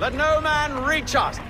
Let no man reach us!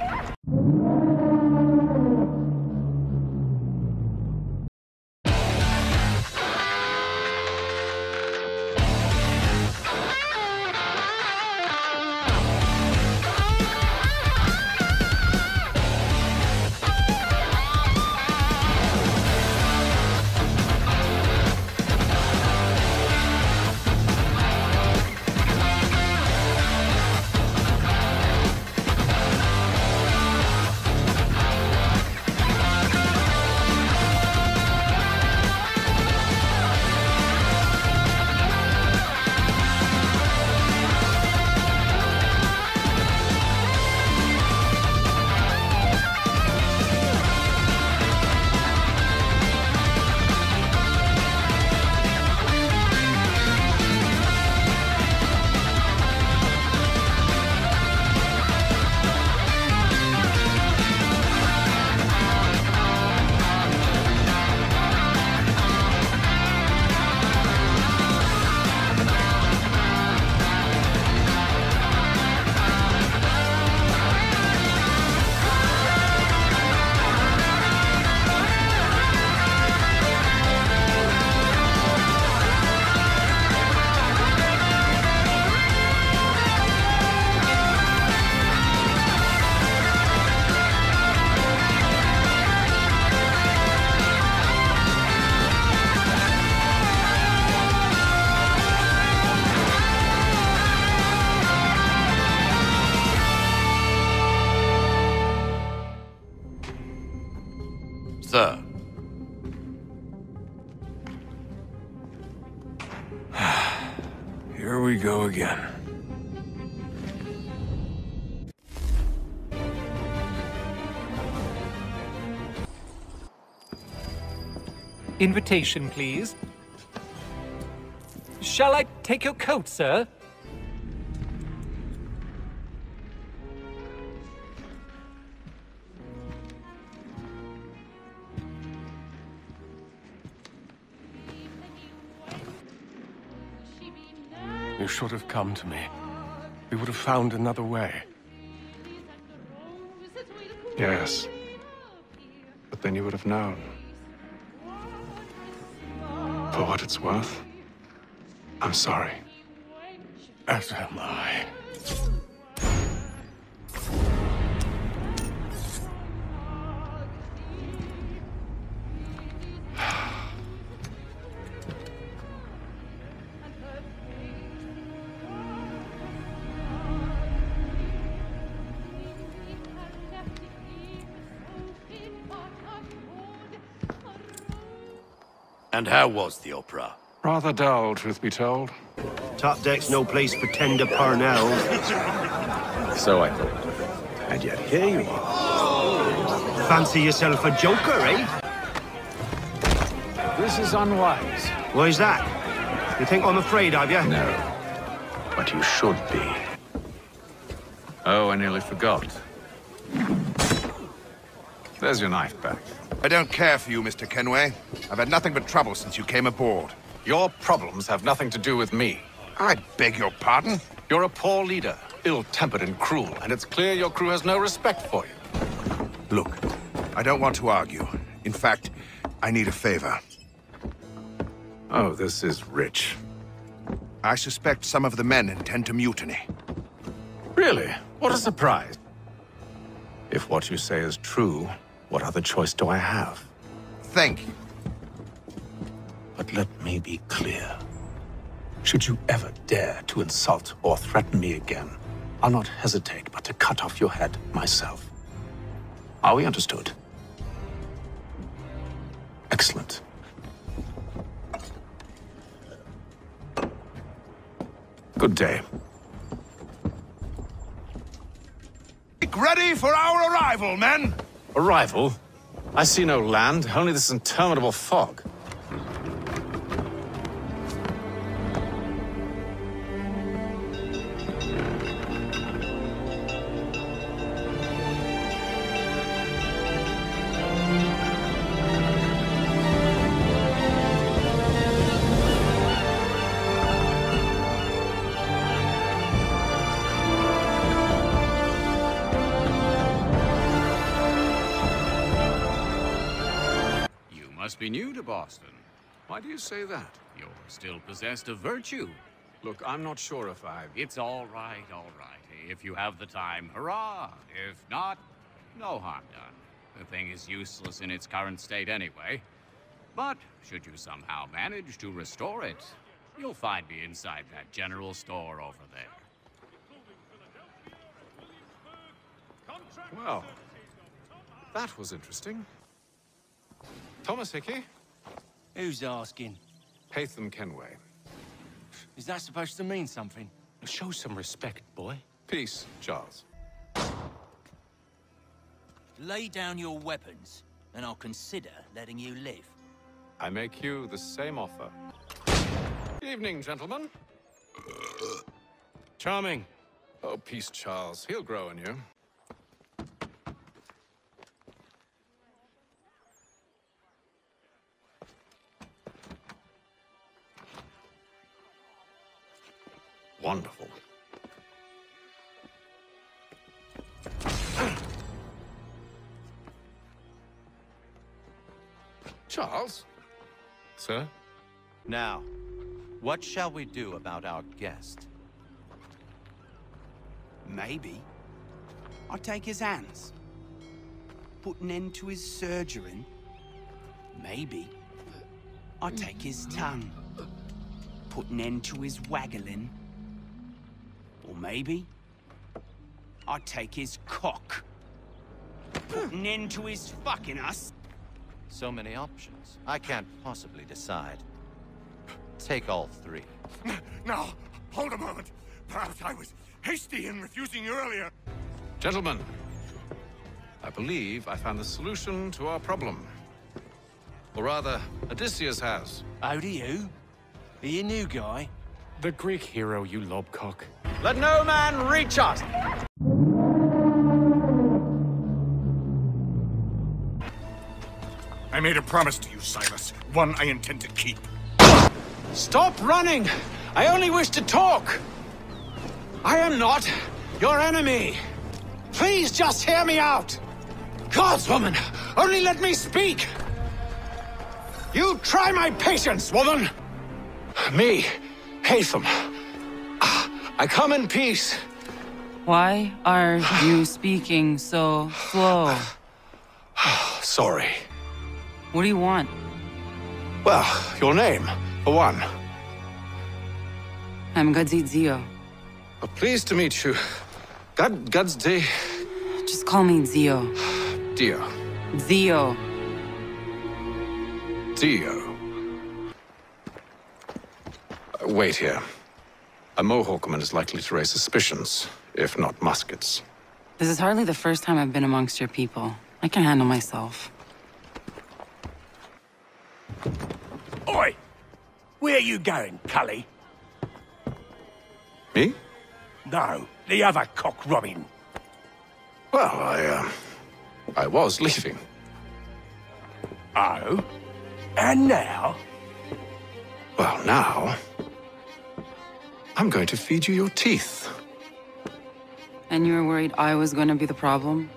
Sir. Here we go again. Invitation, please. Shall I take your coat, sir? You should have come to me. We would have found another way. Yes. But then you would have known. For what it's worth, I'm sorry. As am I. And how was the opera? Rather dull, truth be told. Top deck's no place for tender Parnell. So I thought. And yet here you are. Fancy yourself a joker, eh? This is unwise. Why's that? You think I'm afraid of you? No. But you should be. Oh, I nearly forgot. There's your knife back. I don't care for you, Mr. Kenway. I've had nothing but trouble since you came aboard. Your problems have nothing to do with me. I beg your pardon? You're a poor leader, ill-tempered and cruel, and it's clear your crew has no respect for you. Look, I don't want to argue. In fact, I need a favor. Oh, this is rich. I suspect some of the men intend to mutiny. Really? What a surprise. If what you say is true, what other choice do I have? Thank you. But let me be clear. Should you ever dare to insult or threaten me again, I'll not hesitate but to cut off your head myself. Are we understood? Excellent. Good day. Get ready for our arrival, men! Arrival? I see no land, only this interminable fog. must be new to Boston. Why do you say that? You're still possessed of virtue. Look, I'm not sure if I... It's all right, all right. If you have the time, hurrah! If not, no harm done. The thing is useless in its current state anyway. But should you somehow manage to restore it, you'll find me inside that general store over there. Well, that was interesting. Thomas Hickey? Who's asking? Haytham Kenway. Is that supposed to mean something? Show some respect, boy. Peace, Charles. Lay down your weapons, and I'll consider letting you live. I make you the same offer. Evening, gentlemen. Charming. Oh, peace, Charles. He'll grow on you. Wonderful. Charles? Sir? Now, what shall we do about our guest? Maybe I'll take his hands. Put an end to his surgering. Maybe I'll take his tongue. Put an end to his waggling. Or maybe I'll take his cock. Put an end to his fucking us. So many options. I can't possibly decide. Take all three. Now, hold a moment. Perhaps I was hasty in refusing you earlier. Gentlemen, I believe I found the solution to our problem. Or rather, Odysseus has. How do you? Are you a new guy? The Greek hero, you lobcock. Let no man reach us! I made a promise to you, Silas. One I intend to keep. Stop running! I only wish to talk! I am not your enemy! Please just hear me out! Godswoman, only let me speak! You try my patience, woman! Me, Haytham. I come in peace. Why are you speaking so slow? Sorry. What do you want? Well, your name, for one. I'm Godzi Zio. Well, pleased to meet you. God's day. Just call me Zio. Dio. Zio. Dio. Wait here. A Mohawkman is likely to raise suspicions, if not muskets. This is hardly the first time I've been amongst your people. I can handle myself. Oi! Where you going, Cully? Me? No, the other cock Robin. Well, I was leaving. Oh? And now? Well, now... I'm going to feed you your teeth. And you were worried I was going to be the problem?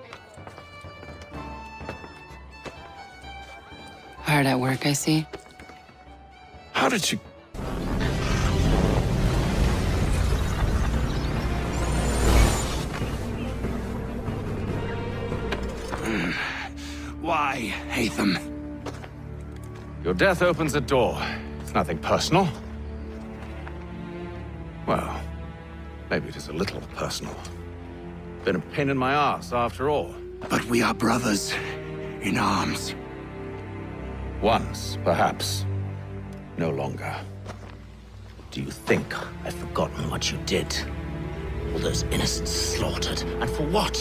Hard at work, I see. How did you... Why, Haytham? Your death opens a door. It's nothing personal. Well, maybe it is a little personal. Been a pain in my ass, after all. But we are brothers in arms. Once, perhaps. No longer. Do you think I've forgotten what you did? All those innocents slaughtered, and for what?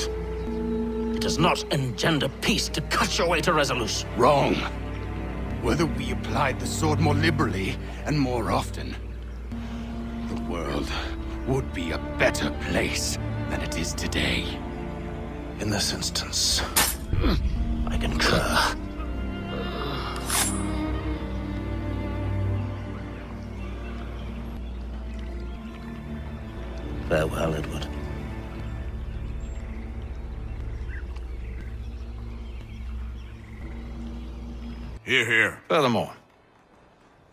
It does not engender peace to cut your way to resolution. Wrong. Whether we applied the sword more liberally and more often, the world would be a better place than it is today. In this instance, I concur. Farewell, Edward. Hear, hear. Furthermore,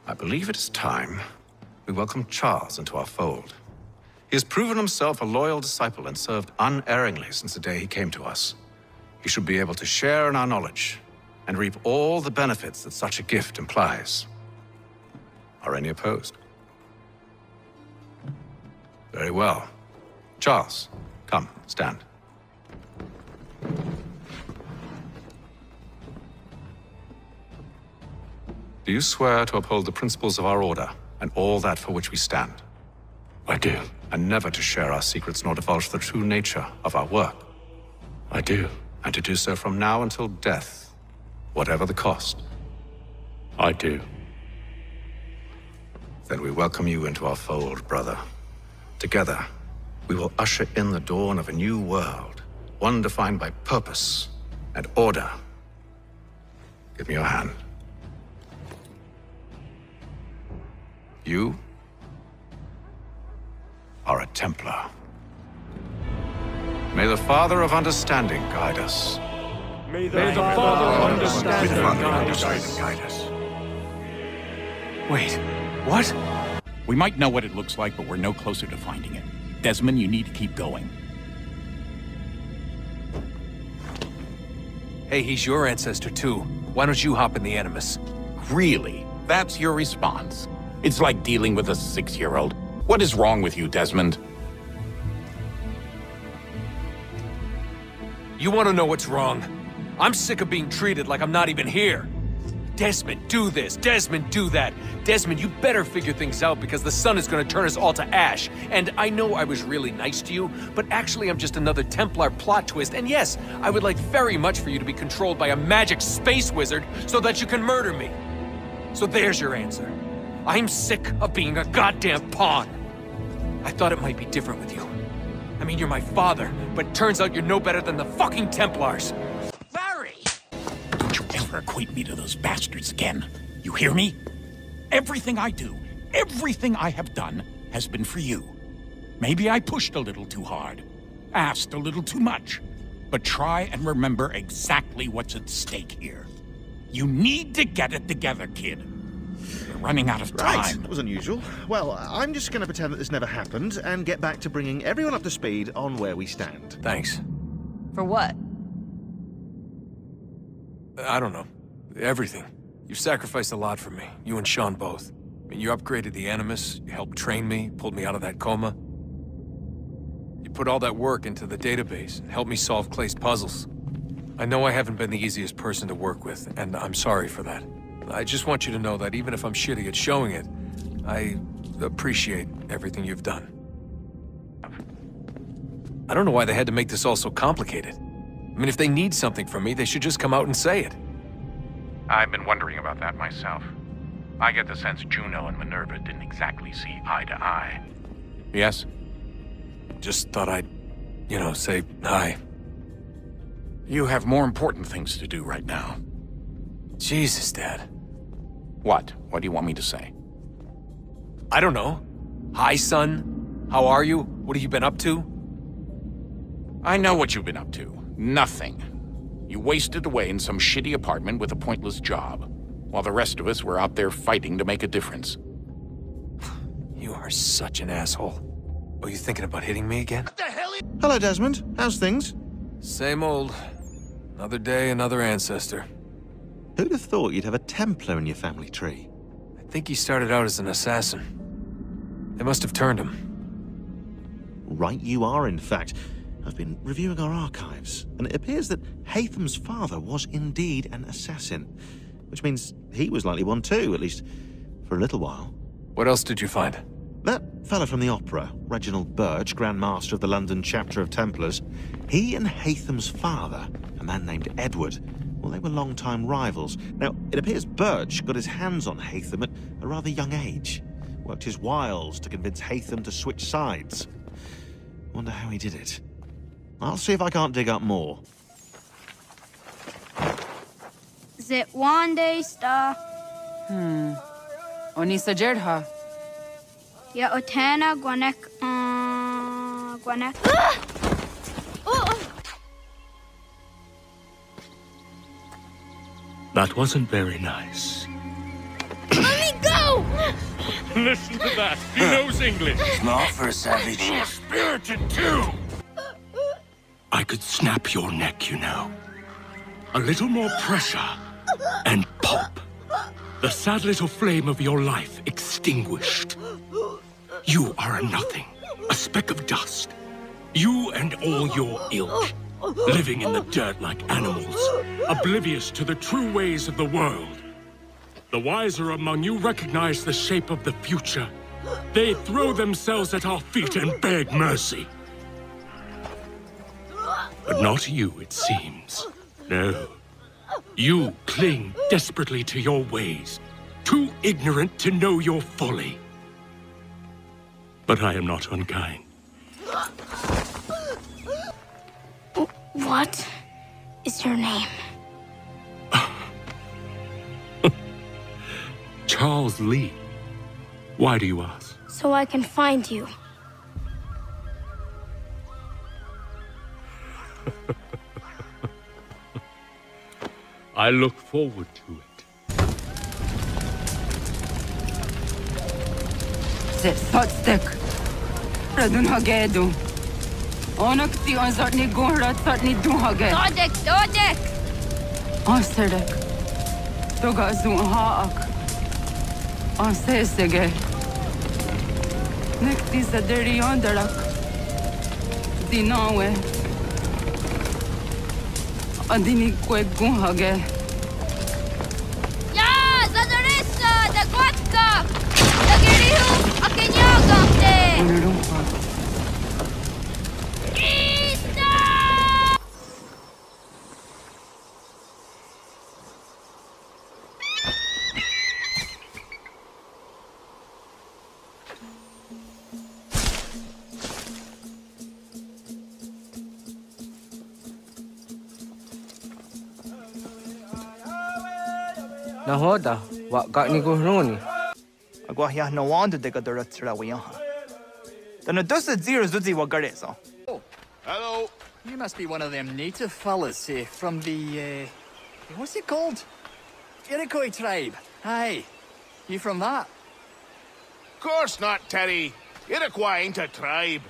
I believe it is time we welcome Charles into our fold. He has proven himself a loyal disciple and served unerringly since the day he came to us. He should be able to share in our knowledge and reap all the benefits that such a gift implies. Are any opposed? Very well. Charles, come, stand. Do you swear to uphold the principles of our order and all that for which we stand? I do. And never to share our secrets nor divulge the true nature of our work? I do. And to do so from now until death, whatever the cost? I do. Then we welcome you into our fold, brother. Together, we will usher in the dawn of a new world, one defined by purpose and order. Give me your hand. You are a Templar. May the Father of Understanding guide us. May the Father of Understanding Guide us. Wait, what? We might know what it looks like, but we're no closer to finding it. Desmond, you need to keep going. Hey, he's your ancestor too. Why don't you hop in the Animus? Really? That's your response? It's like dealing with a 6-year-old. What is wrong with you, Desmond? You want to know what's wrong? I'm sick of being treated like I'm not even here. Desmond, do this. Desmond, do that. Desmond, you better figure things out because the sun is going to turn us all to ash. And I know I was really nice to you, but actually I'm just another Templar plot twist. And yes, I would like very much for you to be controlled by a magic space wizard so that you can murder me. So there's your answer. I'm sick of being a goddamn pawn. I thought it might be different with you. I mean, you're my father, but turns out you're no better than the fucking Templars. Barry! Don't you ever equate me to those bastards again. You hear me? Everything I do, everything I have done, has been for you. Maybe I pushed a little too hard, asked a little too much, but try and remember exactly what's at stake here. You need to get it together, kid. We're running out of time. Right, that was unusual. Well, I'm just going to pretend that this never happened and get back to bringing everyone up to speed on where we stand. Thanks. For what? I don't know. Everything. You've sacrificed a lot for me. You and Sean both. I mean, you upgraded the Animus, you helped train me, pulled me out of that coma. You put all that work into the database and helped me solve Clay's puzzles. I know I haven't been the easiest person to work with, and I'm sorry for that. I just want you to know that even if I'm shitty at showing it, I appreciate everything you've done. I don't know why they had to make this all so complicated. I mean, if they need something from me, they should just come out and say it. I've been wondering about that myself. I get the sense Juno and Minerva didn't exactly see eye to eye. Yes? Just thought I'd, say hi. You have more important things to do right now. Jesus, Dad. What? What do you want me to say? I don't know. Hi, son. How are you? What have you been up to? I know what you've been up to. Nothing. You wasted away in some shitty apartment with a pointless job, while the rest of us were out there fighting to make a difference. You are such an asshole. Oh, you thinking about hitting me again? What the hell? Hello, Desmond. How's things? Same old. Another day, another ancestor. Who'd have thought you'd have a Templar in your family tree? I think he started out as an assassin. They must have turned him. Right you are, in fact. I've been reviewing our archives, and it appears that Haytham's father was indeed an assassin, which means he was likely one too, at least for a little while. What else did you find? That fella from the opera, Reginald Birch, Grand Master of the London chapter of Templars, he and Haytham's father, a man named Edward, well, they were long-time rivals. Now, it appears Birch got his hands on Haytham at a rather young age, worked his wiles to convince Haytham to switch sides. Wonder how he did it. I'll see if I can't dig up more. Zit one day star. Onisa Jerdha. Ya Otana Gwanek Gwanek. That wasn't very nice. Let me go! Listen to that. He knows English. Smart for a savage. You're spirited too. I could snap your neck, you know. A little more pressure, and pop. The sad little flame of your life extinguished. You are a nothing, a speck of dust. You and all your ilk, living in the dirt like animals, oblivious to the true ways of the world. The wiser among you recognize the shape of the future. They throw themselves at our feet and beg mercy. But not you, it seems. No. You cling desperately to your ways, too ignorant to know your folly. But I am not unkind. What is your name? Charles Lee. Why do you ask? So I can find you. I look forward to it. Sotstick. Radun Hagedu. Onakti on Zartni Gohra Tartni Duhage. Dodek! Osterek. Toga Zun Haak. On Sesege. Nekti Saderi Onderak. Dinawe. Adini Kwek Gunhage. Ja, Zadarissa, da Gwatka! Da Girihu, Akenyagante! Nahoda, what got ni Guroni? Aguahia no wonder they got the Ratsrawiaha. Then a dozen zeros Zuzi Wagareso. Oh, hello. You must be one of them native fellas, from the, what's it called? Iroquois tribe. Aye. You from that? Course not, Terry. Iroquois ain't a tribe.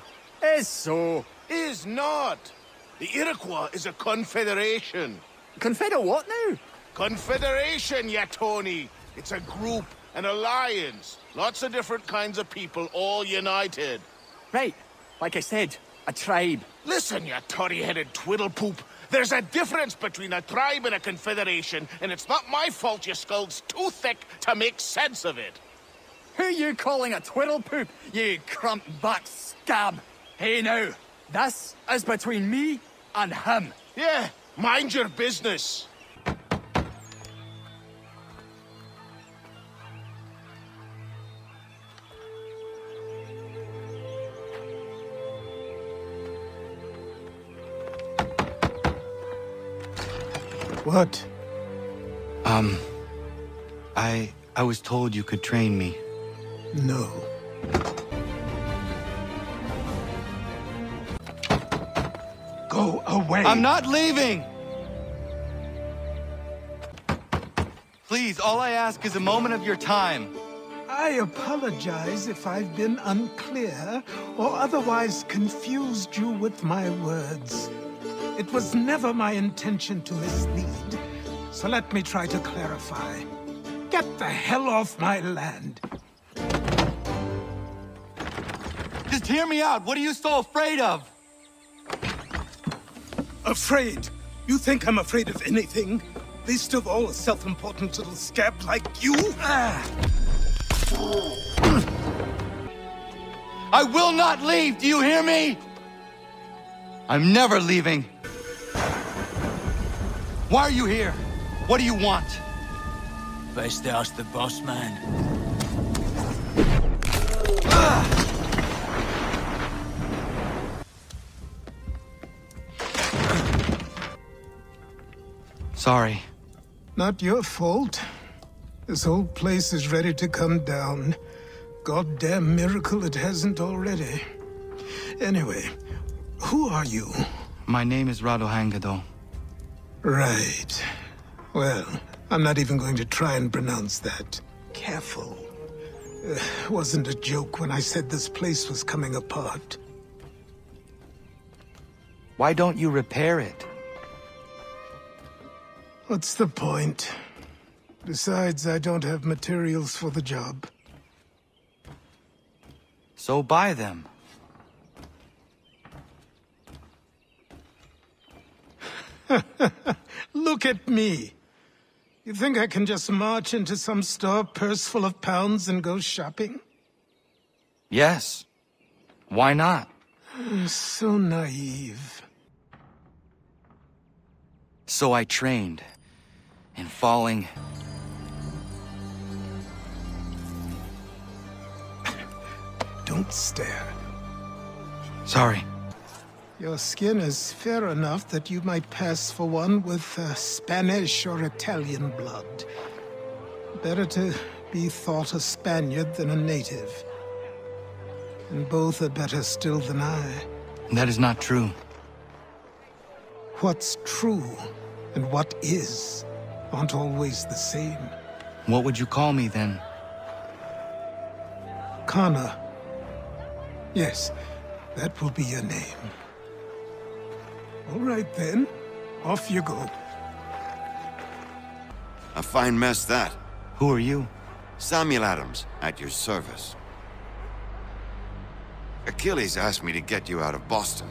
Is so. Is not. The Iroquois is a confederation. Confeder what now? Confederation, ya Tony. It's a group, an alliance. Lots of different kinds of people, all united. Right. Like I said, a tribe. Listen, ya toddy-headed twiddlepoop. There's a difference between a tribe and a confederation, and it's not my fault your skull's too thick to make sense of it. Who you calling a twiddlepoop, you crump-back scab? Hey now, this is between me and him. Yeah, mind your business. What? I was told you could train me. No. Go away! I'm not leaving! Please, all I ask is a moment of your time. I apologize if I've been unclear or otherwise confused you with my words. It was never my intention to mislead, so let me try to clarify. Get the hell off my land. Just hear me out. What are you so afraid of? Afraid? You think I'm afraid of anything? Least of all a self-important little scab like you? I will not leave. Do you hear me? I'm never leaving. Why are you here? What do you want? Best ask the boss man. Sorry. Not your fault. This whole place is ready to come down. Goddamn miracle it hasn't already. Anyway, who are you? My name is Rado Hangado. Right. Well, I'm not even going to try and pronounce that. Careful. Wasn't a joke when I said this place was coming apart. Why don't you repair it? What's the point? Besides, I don't have materials for the job. So buy them. Look at me. You think I can just march into some store, purse full of pounds, and go shopping? Yes. Why not? So naive. So I trained. And falling... Don't stare. Sorry. Your skin is fair enough that you might pass for one with Spanish or Italian blood. Better to be thought a Spaniard than a native. And both are better still than I. That is not true. What's true and what is aren't always the same. What would you call me then? Connor. Yes, that will be your name. All right then, off you go. A fine mess, that. Who are you? Samuel Adams, at your service. Achilles asked me to get you out of Boston.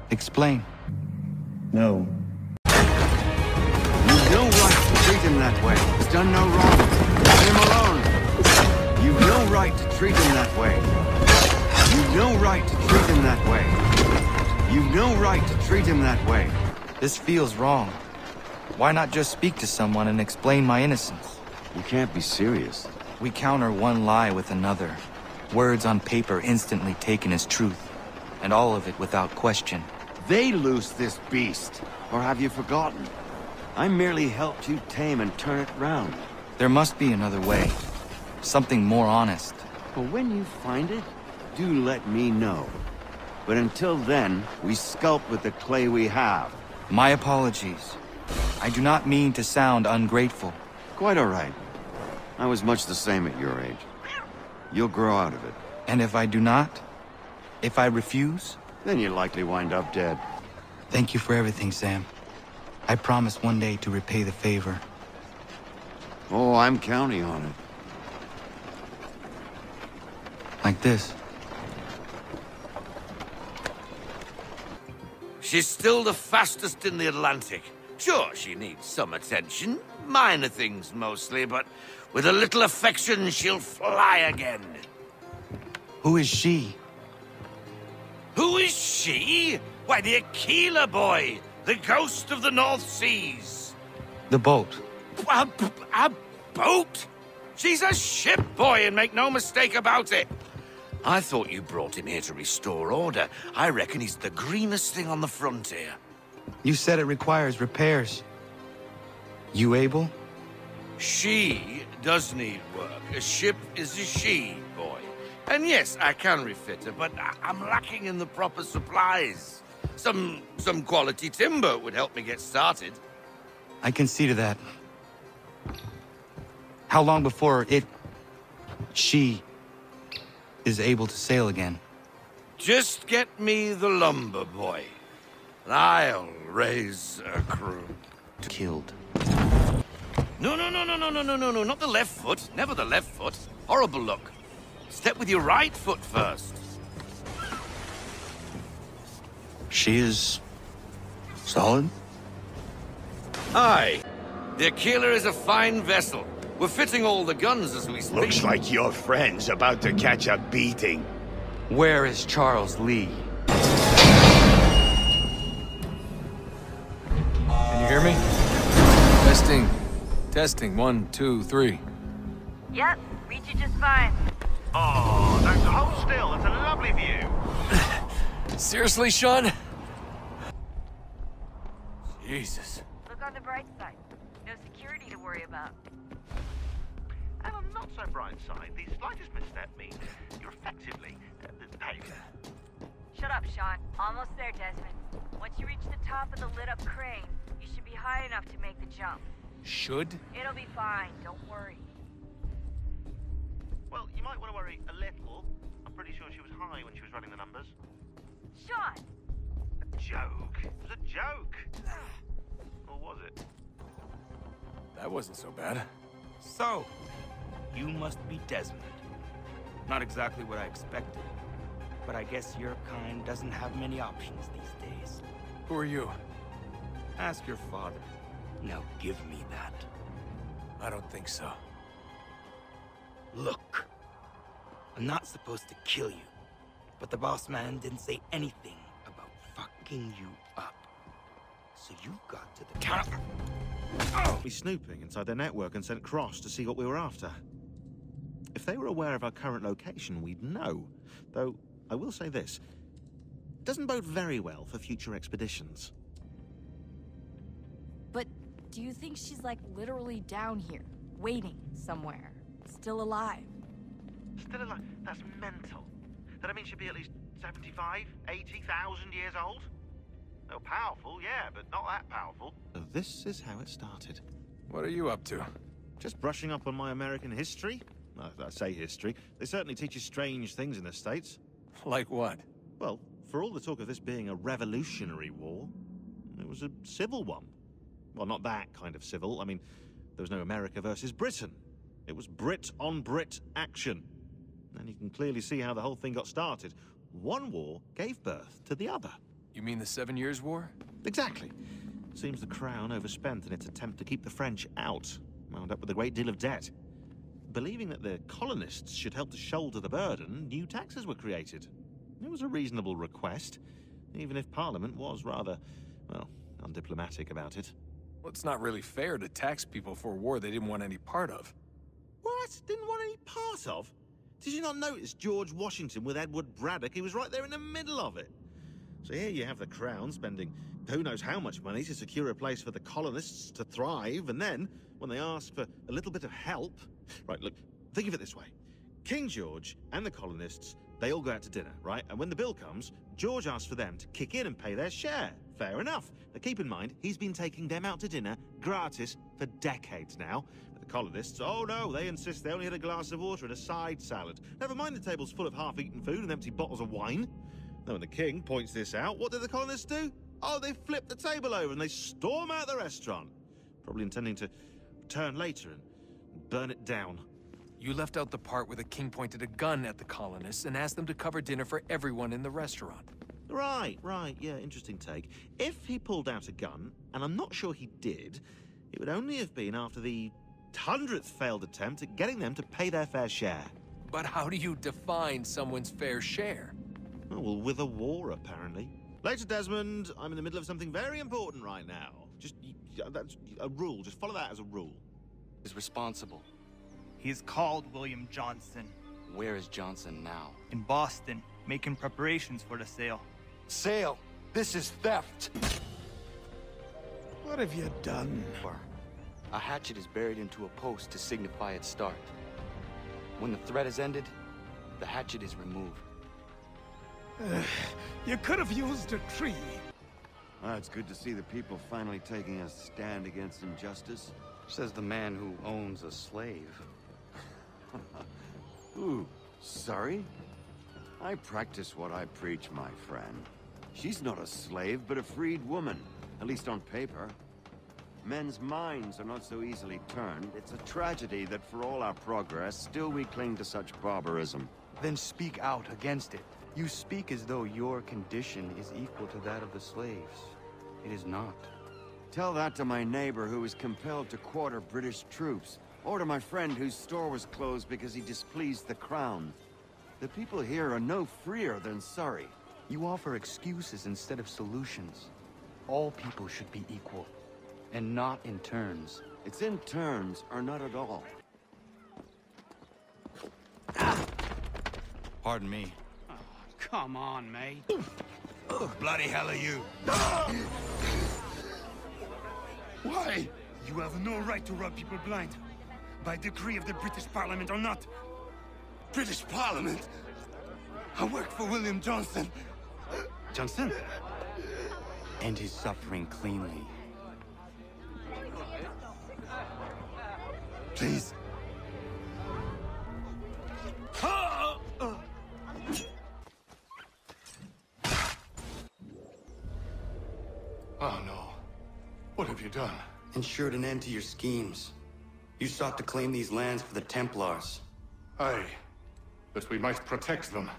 Explain. No. You've no right to treat him that way. He's done no wrong. Let him alone. You've no right to treat him that way. You've no right to treat him that way. You've no right to treat him that way. This feels wrong. Why not just speak to someone and explain my innocence? You can't be serious. We counter one lie with another. Words on paper instantly taken as truth. And all of it without question. They loose this beast. Or have you forgotten? I merely helped you tame and turn it round. There must be another way. Something more honest. But when you find it, do let me know. But until then, we sculpt with the clay we have. My apologies. I do not mean to sound ungrateful. Quite all right. I was much the same at your age. You'll grow out of it. And if I do not? If I refuse? Then you'll likely wind up dead. Thank you for everything, Sam. I promise one day to repay the favor. Oh, I'm counting on it. Like this. She's still the fastest in the Atlantic. Sure, she needs some attention. Minor things mostly, but with a little affection, she'll fly again. Who is she? Who is she? Why, the Aquila boy, the ghost of the North Seas. The boat. A boat? She's a ship boy, and make no mistake about it. I thought you brought him here to restore order. I reckon he's the greenest thing on the frontier. You said it requires repairs. You able? She does need work. A ship is a she, boy. And yes, I can refit her, but I'm lacking in the proper supplies. Some quality timber would help me get started. I can see to that. How long before she is able to sail again? Just get me the lumber, boy. And I'll raise a crew. Killed. No, not the left foot. Never the left foot. Horrible look. Step with your right foot first. She is... solid? Aye. The Aquila is a fine vessel. We're fitting all the guns as we speak. Looks like your friend's about to catch a beating. Where is Charles Lee? Can you hear me? Testing. Testing. 1, 2, 3. Yep, reach you just fine. Oh, don't hold still. It's a lovely view. Seriously, Sean? Jesus. Look on the bright side. No security to worry about. And on the not so bright side, the slightest misstep means you're effectively paid. Shut up, Sean. Almost there, Desmond. Once you reach the top of the lit-up crane, you should be high enough to make the jump. Should? It'll be fine, don't worry. Well, you might want to worry a little. I'm pretty sure she was high when she was running the numbers. Sean! A joke. It was a joke. Or was it? That wasn't so bad. So, you must be Desmond. Not exactly what I expected. But I guess your kind doesn't have many options these days. Who are you? Ask your father. Now give me that. I don't think so. Look. I'm not supposed to kill you. But the boss man didn't say anything about fucking you up. So you got to the counter. Be snooping inside their network and sent Cross to see what we were after. If they were aware of our current location, we'd know. Though, I will say this. It doesn't bode very well for future expeditions. But do you think she's like literally down here, waiting somewhere, still alive? Still alive? That's mental. That means she'd be at least 75, 80,000 years old? Oh, powerful, yeah, but not that powerful. So this is how it started. What are you up to? Just brushing up on my American history. Well, I say history. They certainly teach you strange things in the States. Like what? Well, for all the talk of this being a revolutionary war, it was a civil one. Well, not that kind of civil. I mean, there was no America versus Britain. It was Brit on Brit action. And you can clearly see how the whole thing got started. One war gave birth to the other. You mean the 7 Years' War? Exactly. Seems the Crown overspent in its attempt to keep the French out, wound up with a great deal of debt. Believing that the colonists should help to shoulder the burden, new taxes were created. It was a reasonable request, even if Parliament was rather, well, undiplomatic about it. Well, it's not really fair to tax people for a war they didn't want any part of. What? Didn't want any part of? Did you not notice George Washington with Edward Braddock? He was right there in the middle of it. So here you have the Crown spending who knows how much money to secure a place for the colonists to thrive, and then, when they ask for a little bit of help... Right, look, think of it this way. King George and the colonists, they all go out to dinner, right? And when the bill comes, George asks for them to kick in and pay their share. Fair enough. But keep in mind, he's been taking them out to dinner gratis for decades now. But the colonists, oh no, they insist they only had a glass of water and a side salad. Never mind the tables full of half-eaten food and empty bottles of wine. Now, when the king points this out, what do the colonists do? Oh, they flip the table over and they storm out the restaurant. Probably intending to return later and burn it down. You left out the part where the king pointed a gun at the colonists and asked them to cover dinner for everyone in the restaurant. Right, yeah, interesting take. If he pulled out a gun, and I'm not sure he did, it would only have been after the 100th failed attempt at getting them to pay their fair share. But how do you define someone's fair share? Oh, well, with a war, apparently. Later, Desmond, I'm in the middle of something very important right now. That's a rule. Just follow that as a rule. Is responsible. He is called William Johnson. Where is Johnson now? In Boston, making preparations for the sale. Sale? This is theft! What have you done? A hatchet is buried into a post to signify its start. When the threat is ended, the hatchet is removed. You could have used a tree. It's good to see the people finally taking a stand against injustice. Says the man who owns a slave. Ooh, sorry? I practice what I preach, my friend. She's not a slave, but a freed woman, at least on paper. Men's minds are not so easily turned. It's a tragedy that for all our progress, still we cling to such barbarism. Then speak out against it. You speak as though your condition is equal to that of the slaves. It is not. Tell that to my neighbor who was compelled to quarter British troops, or to my friend whose store was closed because he displeased the Crown. The people here are no freer than Surrey. You offer excuses instead of solutions. All people should be equal, and not in turns. It's in turns, or not at all. Pardon me. Oh, come on, mate. Bloody hell are you? Why? You have no right to rob people blind. By decree of the British Parliament or not. British Parliament? I work for William Johnson. Johnson? End his suffering cleanly. Please. Oh no. What have you done? Ensured an end to your schemes. You sought to claim these lands for the Templars. Aye, that we might protect them.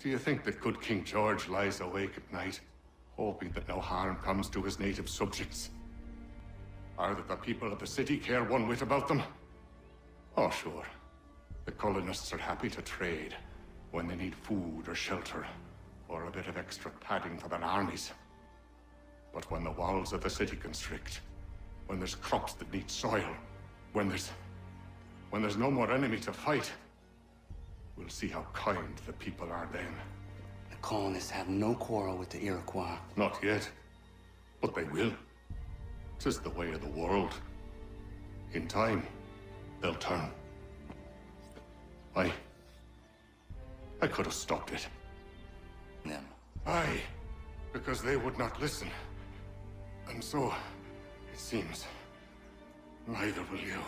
Do you think that good King George lies awake at night, hoping that no harm comes to his native subjects? Or that the people of the city care one whit about them? Oh, sure. The colonists are happy to trade when they need food or shelter, or a bit of extra padding for their armies. But when the walls of the city constrict, when there's crops that need soil, when there's no more enemy to fight, we'll see how kind the people are then. The colonists have no quarrel with the Iroquois. Not yet, but they will. 'Tis the way of the world. In time, they'll turn. I could have stopped it. Them. Aye, because they would not listen. And so, it seems, neither will you.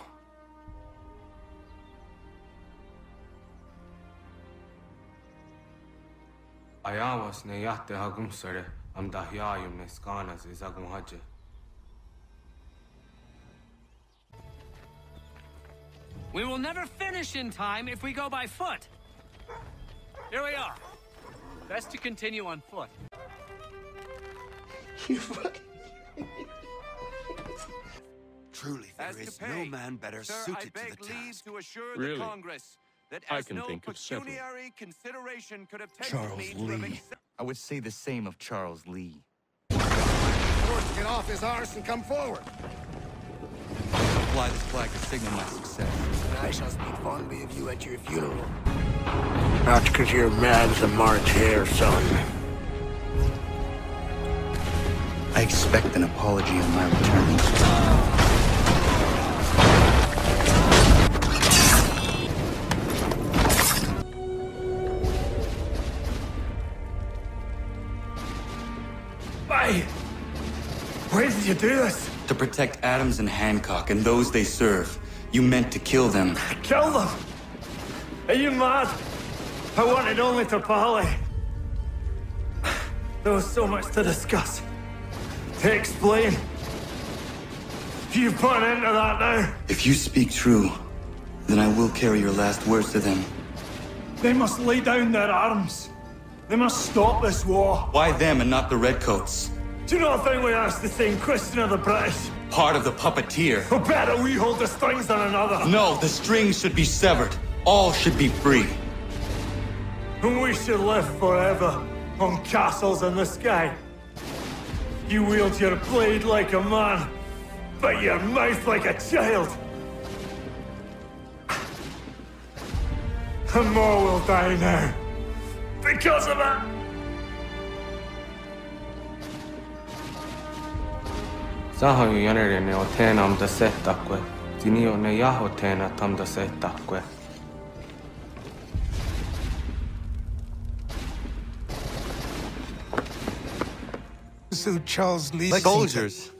Ayawas ne yatte hagum sare am dahyayum ne skanas izagum haje. We will never finish in time if we go by foot. Here we are. Best to continue on foot. Truly, there is no man better suited to the task. To assure the Congress that as no pecuniary consideration could have tempted me to have I would say the same of Charles Lee. Forced to get off his arse and come forward. Fly this flag to signal my success. And I shall speak fondly of you at your funeral. Not because you're mad as a March hare, son. I expect an apology on my return. Why did you do this? To protect Adams and Hancock and those they serve. You meant to kill them. Kill them? Are you mad? I wanted only to parley. There was so much to discuss. To explain. You put an end to that now. If you speak true, then I will carry your last words to them. They must lay down their arms. They must stop this war. Why them and not the Redcoats? Do you not think we asked the same question of the British? Part of the puppeteer. Or better we hold the strings than another. No, the strings should be severed. All should be free. And we should live forever on castles in the sky. You wield your blade like a man, but your mouth like a child. And more will die now. Because of it. Zahayu yanere ne otenam da setakwe. Dinio ne yahotena tam da setakwe. So Charles Lee. Like soldiers.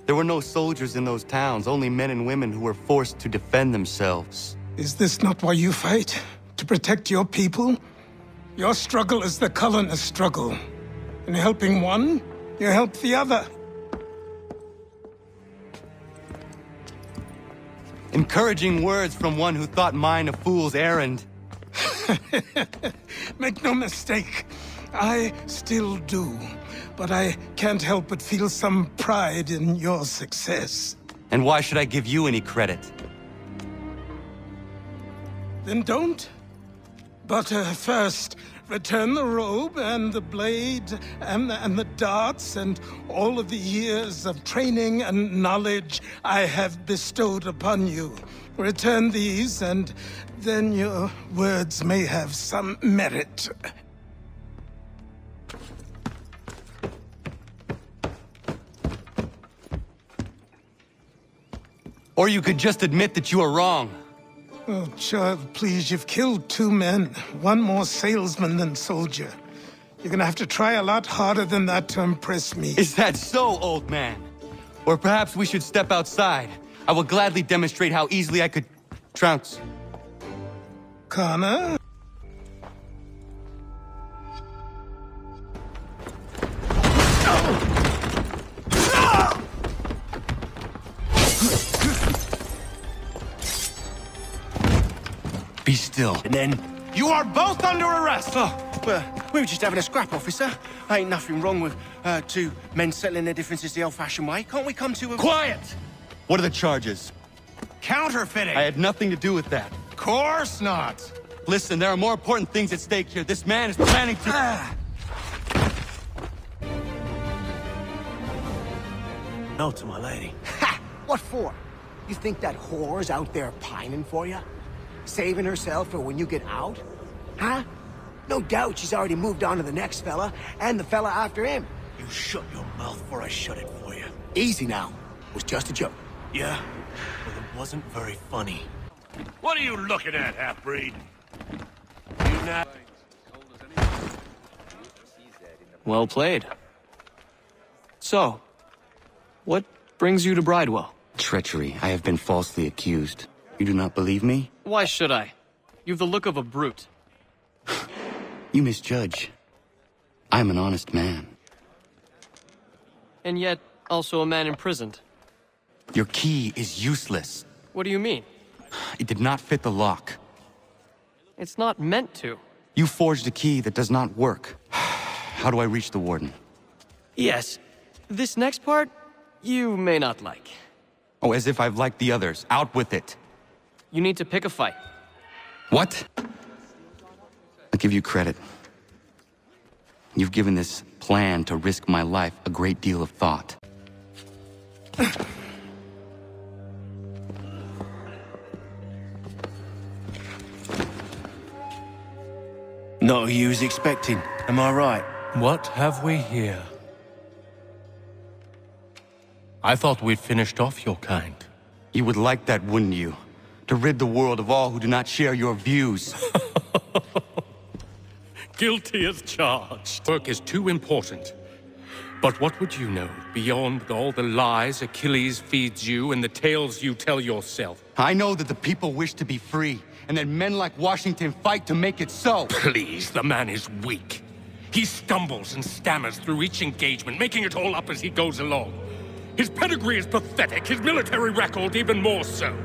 There were no soldiers in those towns, only men and women who were forced to defend themselves. Is this not why you fight? To protect your people? Your struggle is the colonist struggle. In helping one, you help the other. Encouraging words from one who thought mine a fool's errand. Make no mistake, I still do. But I can't help but feel some pride in your success. And why should I give you any credit? Then don't. But first, return the robe and the blade and the darts and all of the years of training and knowledge I have bestowed upon you. Return these, and then your words may have some merit. Or you could just admit that you are wrong. Oh, child, please, you've killed 2 men. One more salesman than soldier. You're gonna have to try a lot harder than that to impress me. Is that so, old man? Or perhaps we should step outside. I will gladly demonstrate how easily I could trounce. Connor? Be still. And then... You are both under arrest! Oh, well, we were just having a scrap, officer. Ain't nothing wrong with two men settling their differences the old-fashioned way. Can't we come to a... Quiet! What are the charges? Counterfeiting! I had nothing to do with that. Course not! Listen, there are more important things at stake here. This man is planning to... No to my lady. Ha! What for? You think that whore's out there pining for you? Saving herself for when you get out? Huh? No doubt she's already moved on to the next fella, and the fella after him. You shut your mouth before I shut it for you. Easy now. It was just a joke. Yeah? Well, it wasn't very funny. What are you looking at, half-breed? You not... Well played. So, what brings you to Bridewell? Treachery. I have been falsely accused. You do not believe me? Why should I? You've the look of a brute. You misjudge. I'm an honest man. And yet, also a man imprisoned. Your key is useless. What do you mean? It did not fit the lock. It's not meant to. You forged a key that does not work. How do I reach the warden? Yes. This next part, you may not like. Oh, as if I've liked the others. Out with it. You need to pick a fight. What? I'll give you credit. You've given this plan to risk my life a great deal of thought. Not who you was expecting, am I right? What have we here? I thought we'd finished off your kind. You would like that, wouldn't you? To rid the world of all who do not share your views. Guilty as charged. Work is too important. But what would you know beyond all the lies Achilles feeds you and the tales you tell yourself? I know that the people wish to be free, and that men like Washington fight to make it so. Please, the man is weak. He stumbles and stammers through each engagement, making it all up as he goes along. His pedigree is pathetic, his military record even more so.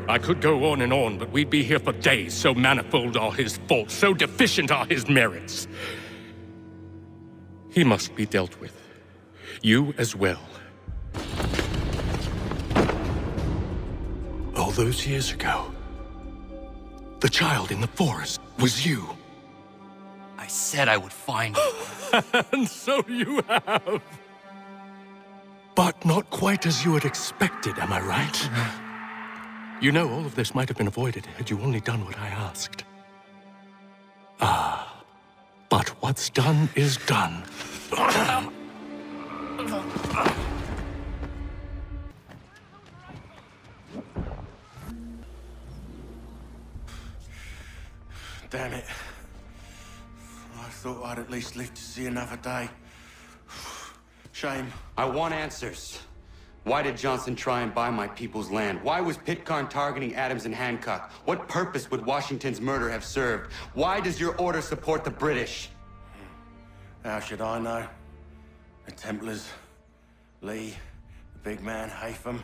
I could go on and on, but we'd be here for days, so manifold are his faults, so deficient are his merits. He must be dealt with. You as well. All those years ago, the child in the forest was you. I said I would find you. And so you have. But not quite as you had expected, am I right? You know, all of this might have been avoided had you only done what I asked. Ah, but what's done is done. Damn it. I thought I'd at least live to see another day. Shame. I want answers. Why did Johnson try and buy my people's land? Why was Pitcairn targeting Adams and Hancock? What purpose would Washington's murder have served? Why does your order support the British? How should I know? The Templars, Lee, the big man, Haytham,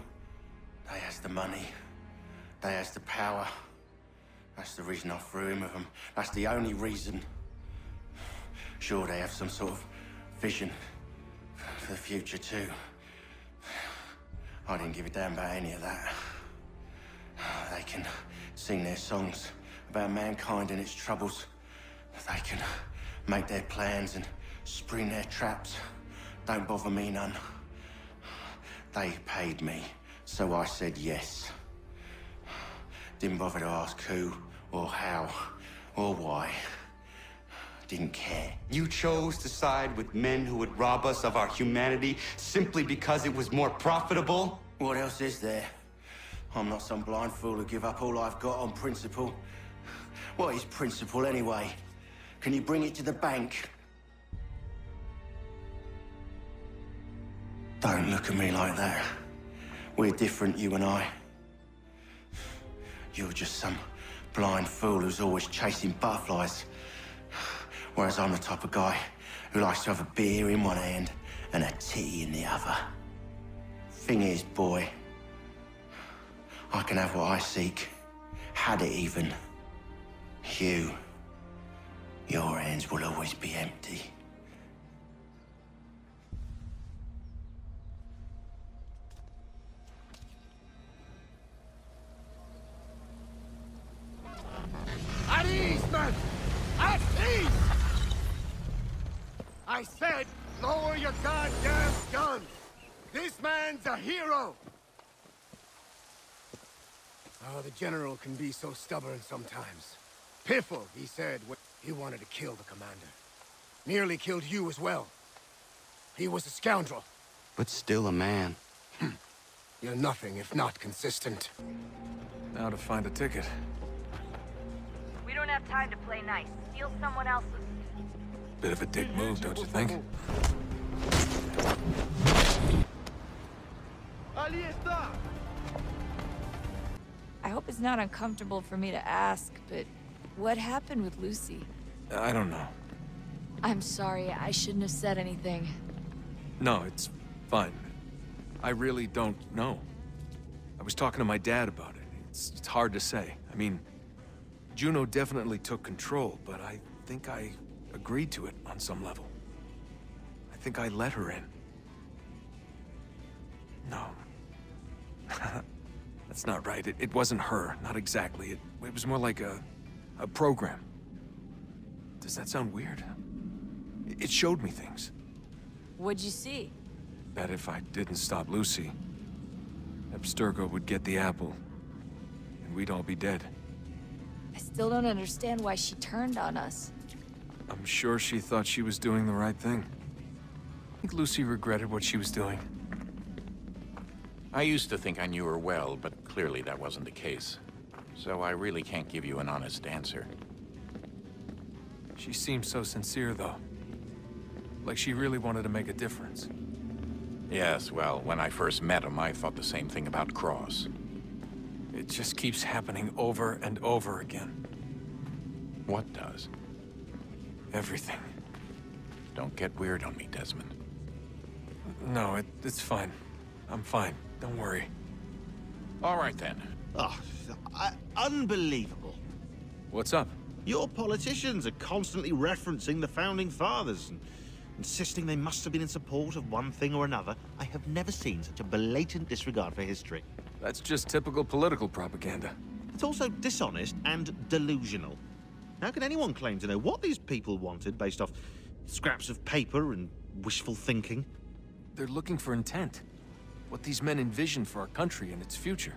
they has the money. They has the power. That's the reason I threw in with them. That's the only reason. Sure, they have some sort of vision for the future, too. I didn't give a damn about any of that. They can sing their songs about mankind and its troubles. They can make their plans and spring their traps. Don't bother me none. They paid me, so I said yes. Didn't bother to ask who, or how, or why. Didn't care. You chose to side with men who would rob us of our humanity simply because it was more profitable? What else is there? I'm not some blind fool who give up all I've got on principle. What is principle anyway? Can you bring it to the bank? Don't look at me like that. We're different, you and I. You're just some blind fool who's always chasing butterflies. Whereas I'm the type of guy who likes to have a beer in one hand and a tea in the other. Thing is, boy, I can have what I seek. Had it even. Your hands will always be empty. At ease, man! At ease! I said, lower your goddamn gun! This man's a hero! Oh, the General can be so stubborn sometimes. Piffle, he said, when he wanted to kill the commander. Nearly killed you as well. He was a scoundrel. But still a man. You're nothing if not consistent. Now to find a ticket. We don't have time to play nice. Steal someone else's. Bit of a dick move, don't you think? I hope it's not uncomfortable for me to ask, but what happened with Lucy? I don't know. I'm sorry, I shouldn't have said anything. No, it's fine. I really don't know. I was talking to my dad about it. It's hard to say. I mean, Juno definitely took control, but I think I agreed to it on some level. I think I let her in. No. That's not right. It wasn't her. Not exactly. It was more like a program. Does that sound weird? It showed me things. What'd you see? That if I didn't stop Lucy, Abstergo would get the apple, and we'd all be dead. I still don't understand why she turned on us. I'm sure she thought she was doing the right thing. I think Lucy regretted what she was doing. I used to think I knew her well, but clearly that wasn't the case. So I really can't give you an honest answer. She seemed so sincere, though. Like she really wanted to make a difference. Yes, well, when I first met him, I thought the same thing about Cross. It just keeps happening over and over again. What does? Everything. Don't get weird on me, Desmond. No, it's fine. I'm fine. Don't worry. All right, then. Oh, unbelievable. What's up? Your politicians are constantly referencing the Founding Fathers and insisting they must have been in support of one thing or another. I have never seen such a blatant disregard for history. That's just typical political propaganda. It's also dishonest and delusional. How can anyone claim to know what these people wanted based off scraps of paper and wishful thinking? They're looking for intent. What these men envision for our country and its future.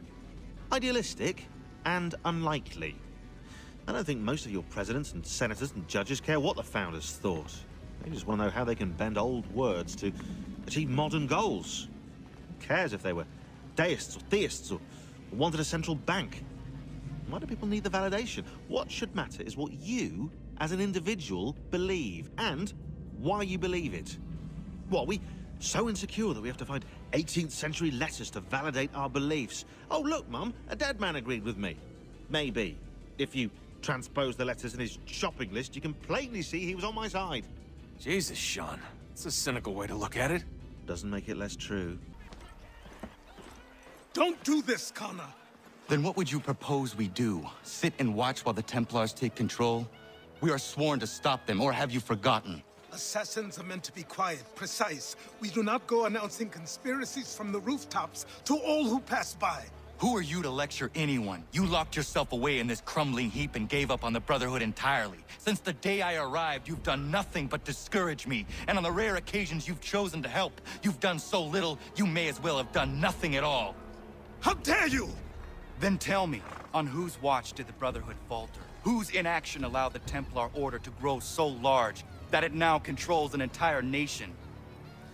Idealistic and unlikely. I don't think most of your presidents and senators and judges care what the founders thought. They just want to know how they can bend old words to achieve modern goals. Who cares if they were deists or theists or wanted a central bank? Why do people need the validation? What should matter is what you, as an individual, believe, and why you believe it. What, are we so insecure that we have to find 18th century letters to validate our beliefs? Oh, look, Mum, a dead man agreed with me. Maybe. If you transpose the letters in his shopping list, you can plainly see he was on my side. Jesus, Sean. It's a cynical way to look at it. Doesn't make it less true. Don't do this, Connor! Then what would you propose we do? Sit and watch while the Templars take control? We are sworn to stop them, or have you forgotten? Assassins are meant to be quiet, precise. We do not go announcing conspiracies from the rooftops to all who pass by. Who are you to lecture anyone? You locked yourself away in this crumbling heap and gave up on the Brotherhood entirely. Since the day I arrived, you've done nothing but discourage me. And on the rare occasions you've chosen to help, you've done so little, you may as well have done nothing at all. How dare you! Then tell me, on whose watch did the Brotherhood falter? Whose inaction allowed the Templar Order to grow so large that it now controls an entire nation?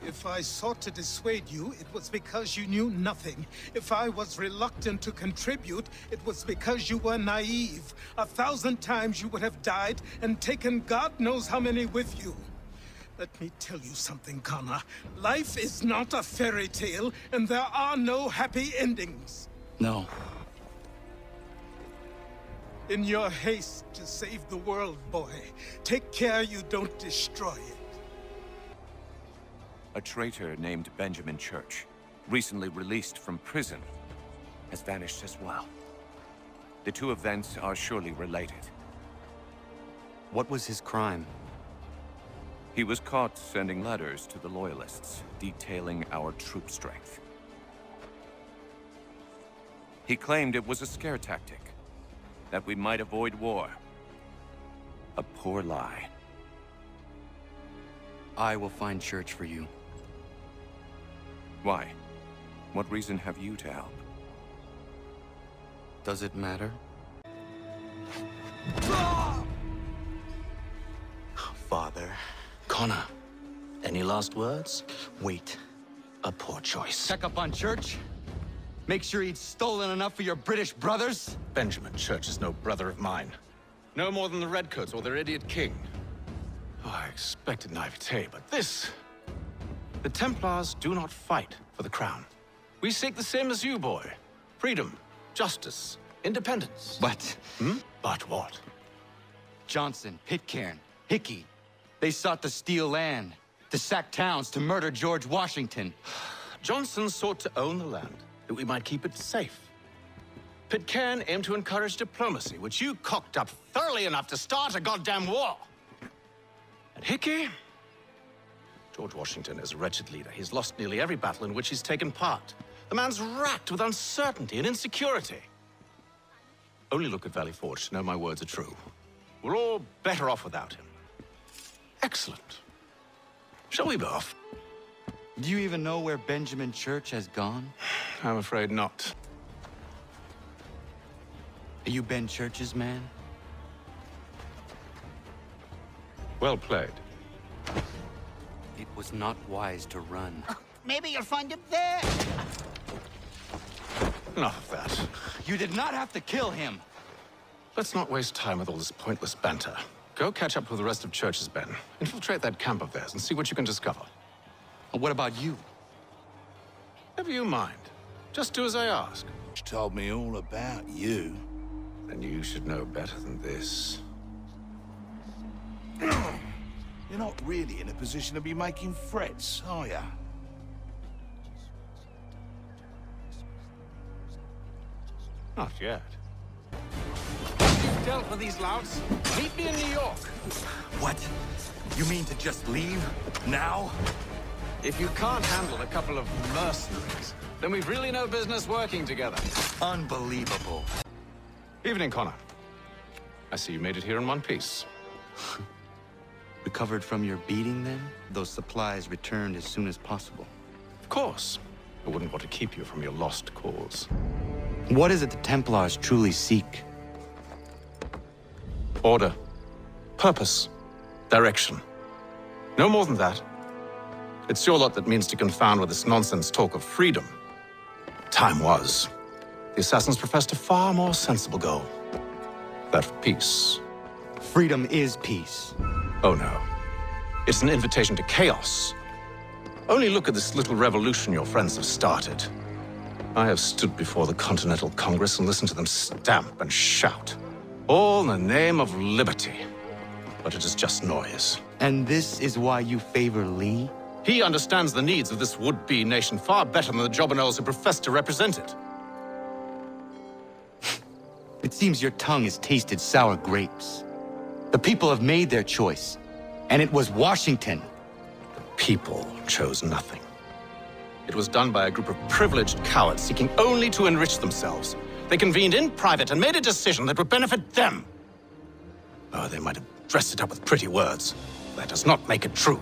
If I sought to dissuade you, it was because you knew nothing. If I was reluctant to contribute, it was because you were naive. 1,000 times you would have died and taken God knows how many with you. Let me tell you something, Connor. Life is not a fairy tale, and there are no happy endings. No. In your haste to save the world, boy, take care you don't destroy it. A traitor named Benjamin Church, recently released from prison, has vanished as well. The two events are surely related. What was his crime? He was caught sending letters to the Loyalists, detailing our troop strength. He claimed it was a scare tactic, that we might avoid war. A poor lie. I will find Church for you. Why? What reason have you to help? Does it matter? Father. Connor, any last words? Wait. A poor choice. Check up on Church? Make sure he'd stolen enough for your British brothers? Benjamin Church is no brother of mine. No more than the Redcoats or their idiot king. Oh, I expected naivete, but this... The Templars do not fight for the crown. We seek the same as you, boy. Freedom, justice, independence. But... But what? Johnson, Pitcairn, Hickey. They sought to steal land, to sack towns, to murder George Washington. Johnson sought to own the land, that we might keep it safe. Pitcairn aimed to encourage diplomacy, which you cocked up thoroughly enough to start a goddamn war. And Hickey? George Washington is a wretched leader. He's lost nearly every battle in which he's taken part. The man's racked with uncertainty and insecurity. Only look at Valley Forge to know my words are true. We're all better off without him. Excellent. Shall we be off? Do you even know where Benjamin Church has gone? I'm afraid not. Are you Ben Church's man? Well played. It was not wise to run. Maybe you'll find him there. Enough of that. You did not have to kill him. Let's not waste time with all this pointless banter. Go catch up with the rest of Church's men. Infiltrate that camp of theirs and see what you can discover. What about you? Never you mind. Just do as I ask. She told me all about you. Then you should know better than this. You're not really in a position to be making threats, are you? Not yet. You've dealt with these louts. Meet me in New York. What? You mean to just leave? Now? If you can't handle a couple of mercenaries, then we've really no business working together. Unbelievable. Evening, Connor. I see you made it here in one piece. Recovered from your beating, then? Those supplies returned as soon as possible. Of course. I wouldn't want to keep you from your lost cause. What is it the Templars truly seek? Order. Purpose. Direction. No more than that. It's your lot that means to confound with this nonsense talk of freedom. Time was. The Assassins professed a far more sensible goal. That of peace. Freedom is peace. Oh no. It's an invitation to chaos. Only look at this little revolution your friends have started. I have stood before the Continental Congress and listened to them stamp and shout. All in the name of liberty. But it is just noise. And this is why you favor Lee? He understands the needs of this would-be nation far better than the jobberknolls who profess to represent it. It seems your tongue has tasted sour grapes. The people have made their choice, and it was Washington. The people chose nothing. It was done by a group of privileged cowards seeking only to enrich themselves. They convened in private and made a decision that would benefit them. Oh, they might have dressed it up with pretty words. That does not make it true.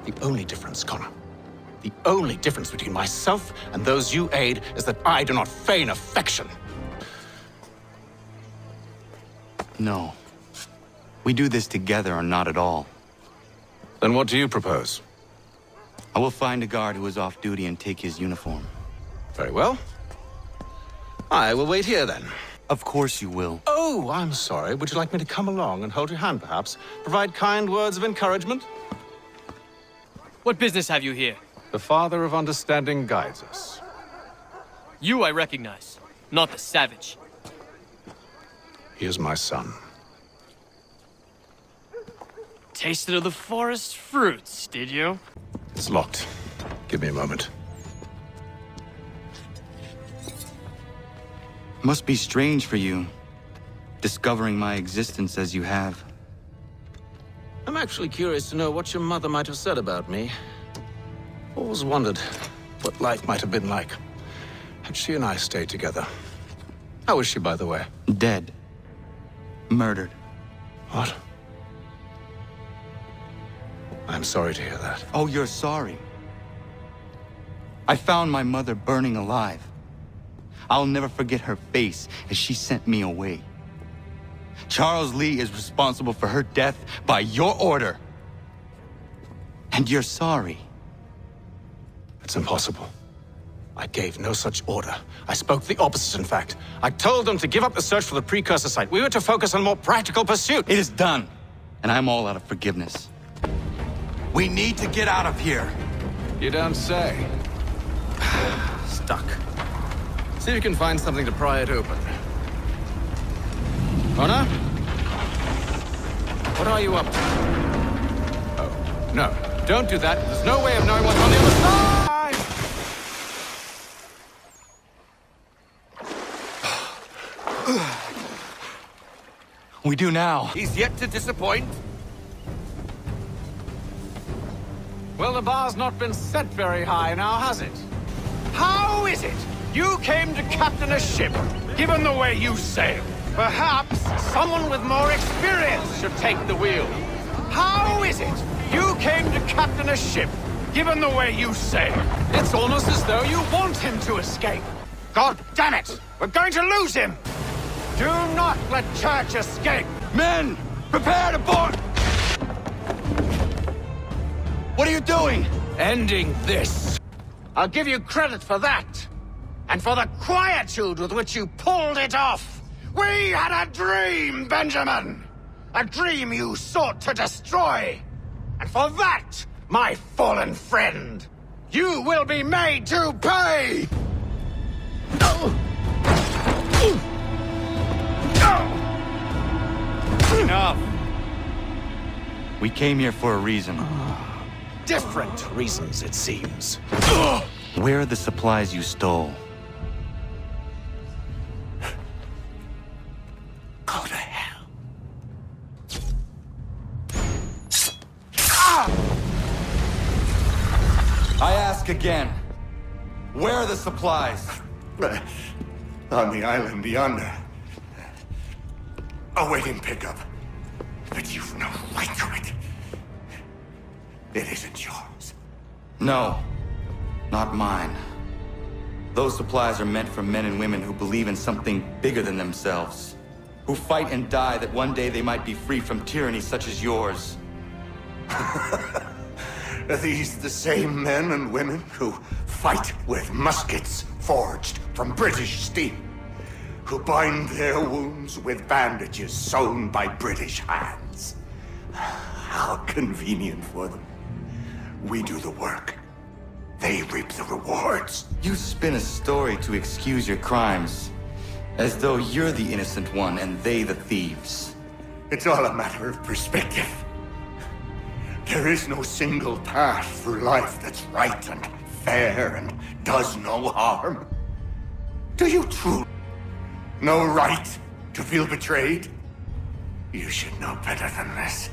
The only difference, Connor, the only difference between myself and those you aid is that I do not feign affection. No. We do this together or not at all. Then what do you propose? I will find a guard who is off duty and take his uniform. Very well. I will wait here then. Of course you will. Oh, I'm sorry. Would you like me to come along and hold your hand, perhaps? Provide kind words of encouragement? What business have you here? The Father of Understanding guides us. You I recognize, not the savage. He is my son. Tasted of the forest fruits, did you? It's locked. Give me a moment. Must be strange for you, discovering my existence as you have. I'm actually curious to know what your mother might have said about me. Always wondered what life might have been like had she and I stayed together. How is she, by the way? Dead. Murdered. What? I'm sorry to hear that. Oh, you're sorry. I found my mother burning alive. I'll never forget her face as she sent me away. Charles Lee is responsible for her death by your order. And you're sorry. It's impossible. I gave no such order. I spoke the opposite, in fact. I told them to give up the search for the precursor site. We were to focus on a more practical pursuit. It is done, and I'm all out of forgiveness. We need to get out of here. You don't say. Stuck. See if you can find something to pry it open. Honor? What are you up to? Oh, no. Don't do that. There's no way of knowing what's on the other side! We do now. He's yet to disappoint. Well, the bar's not been set very high now, has it? How is it you came to captain a ship, given the way you sail? Perhaps someone with more experience should take the wheel. How is it you came to captain a ship, given the way you sail? It's almost as though you want him to escape. God damn it! We're going to lose him! Do not let Church escape! Men, prepare to board! What are you doing? Ending this. I'll give you credit for that. And for the quietude with which you pulled it off. We had a dream, Benjamin! A dream you sought to destroy. And for that, my fallen friend, you will be made to pay! Enough! We came here for a reason. Different reasons, it seems. Where are the supplies you stole? Go to hell. I ask again. Where are the supplies? On the island yonder. Awaiting pickup. But you've no right to it. It isn't yours. No, not mine. Those supplies are meant for men and women who believe in something bigger than themselves. Who fight and die that one day they might be free from tyranny such as yours. Are these the same men and women who fight with muskets forged from British steel? Who bind their wounds with bandages sewn by British hands? How convenient for them. We do the work. They reap the rewards. You spin a story to excuse your crimes, as though you're the innocent one and they the thieves. It's all a matter of perspective. There is no single path through life that's right and fair and does no harm. Do you truly no right to feel betrayed? You should know better than this.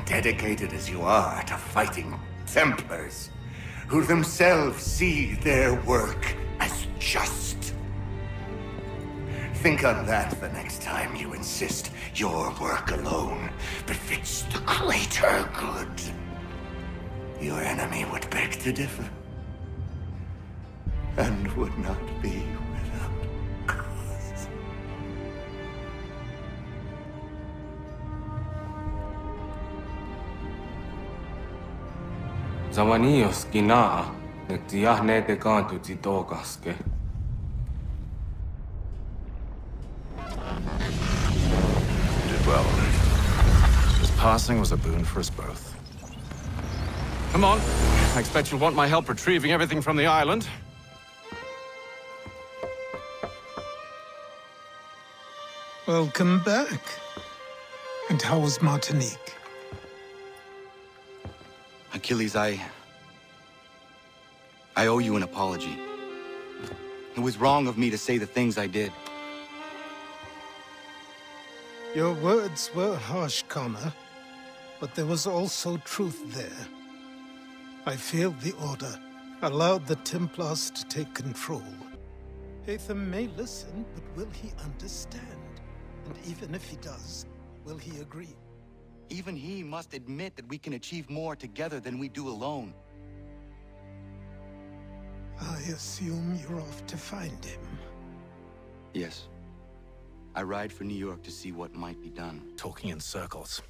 Dedicated as you are to fighting Templars, who themselves see their work as just. Think on that the next time you insist your work alone befits the greater good. Your enemy would beg to differ, and would not be without cause. Zawanios kinaa, netiahne te kantu titokaske. Did well. His passing was a boon for us both. Come on. I expect you'll want my help retrieving everything from the island. Welcome back. And how was Martinique? Achilles, I owe you an apology. It was wrong of me to say the things I did. Your words were harsh, Connor, but there was also truth there. I failed the Order, allowed the Templars to take control. Haytham may listen, but will he understand? And even if he does, will he agree? Even he must admit that we can achieve more together than we do alone. I assume you're off to find him. Yes. I ride for New York to see what might be done. Talking in circles.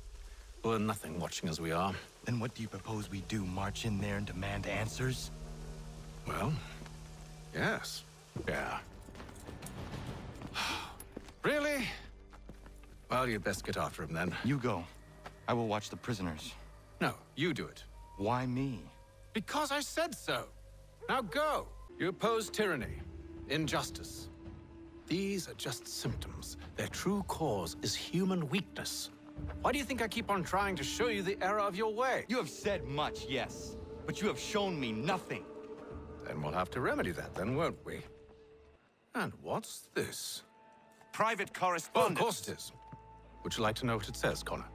We're nothing watching as we are. Then what do you propose we do? March in there and demand answers? Well, yes. Yeah. Really? Well, you'd best get after him then. You go. I will watch the prisoners. No, you do it. Why me? Because I said so. Now go. You oppose tyranny, injustice. These are just symptoms. Their true cause is human weakness. Why do you think I keep on trying to show you the error of your way? You have said much, yes. But you have shown me nothing. Then we'll have to remedy that then, won't we? And what's this? Private Oh, correspondence. of course it is. Would you like to know what it says, Connor?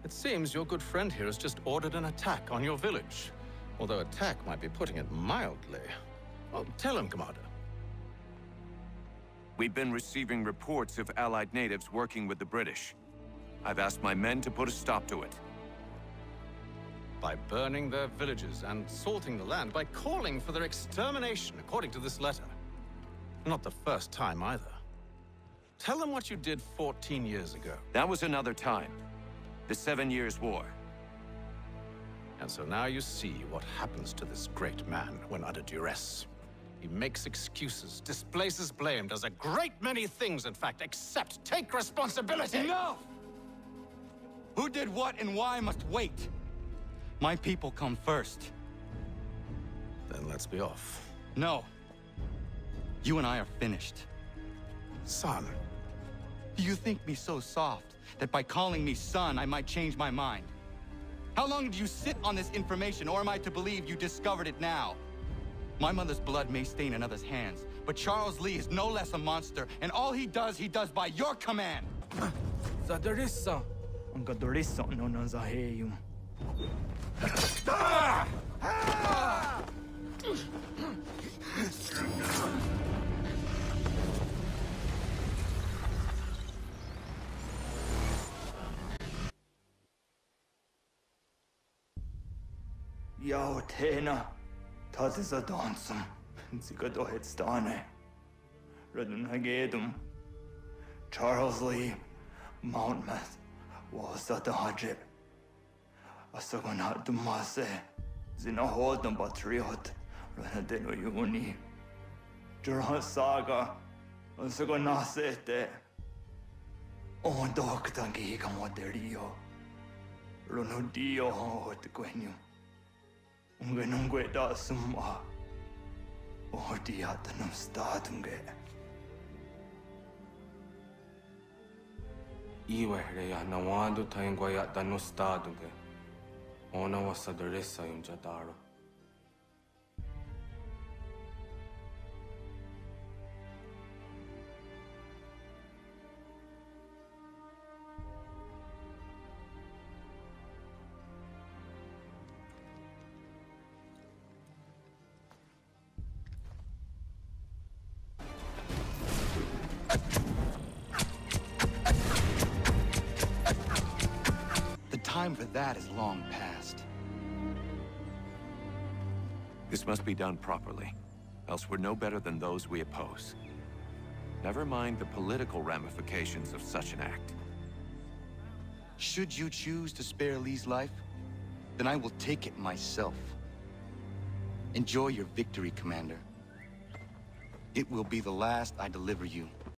It seems your good friend here has just ordered an attack on your village. Although attack might be putting it mildly. Well, tell him, Commander. We've been receiving reports of Allied natives working with the British. I've asked my men to put a stop to it. By burning their villages and salting the land, by calling for their extermination, according to this letter. Not the first time either. Tell them what you did 14 years ago. That was another time. The 7 Years' War. And so now you see what happens to this great man when under duress. He makes excuses, displaces blame, does a great many things, in fact, except take responsibility! Enough! Who did what and why must wait. My people come first. Then let's be off. No. You and I are finished. Son. Do you think me so soft that by calling me son, I might change my mind? How long did you sit on this information, or am I to believe you discovered it now? My mother's blood may stain another's hands, but Charles Lee is no less a monster, and all he does by your command! Zadarissa. Ang kadorissa no nazaheyum. Yao Tena, Tazisa Donsum, Zikadohedstane, Radunhagedum, Charles Lee, Mountmouth, Wasadajib, Asagonat Dumase, Zinahodam Patriot, Ranadeno Yuni, Duran Saga, Asagonasete, Ondoktangi Kamoderio, Runudio Hotquenu. Ungenungue da summa. Odiatanum statunge. Iwehreya nawadu taingwaya danustaduge. Ona wasadresa imjataro. Time for that is long past. This must be done properly, else we're no better than those we oppose. Never mind the political ramifications of such an act. Should you choose to spare Lee's life, then I will take it myself. Enjoy your victory, Commander. It will be the last I deliver you.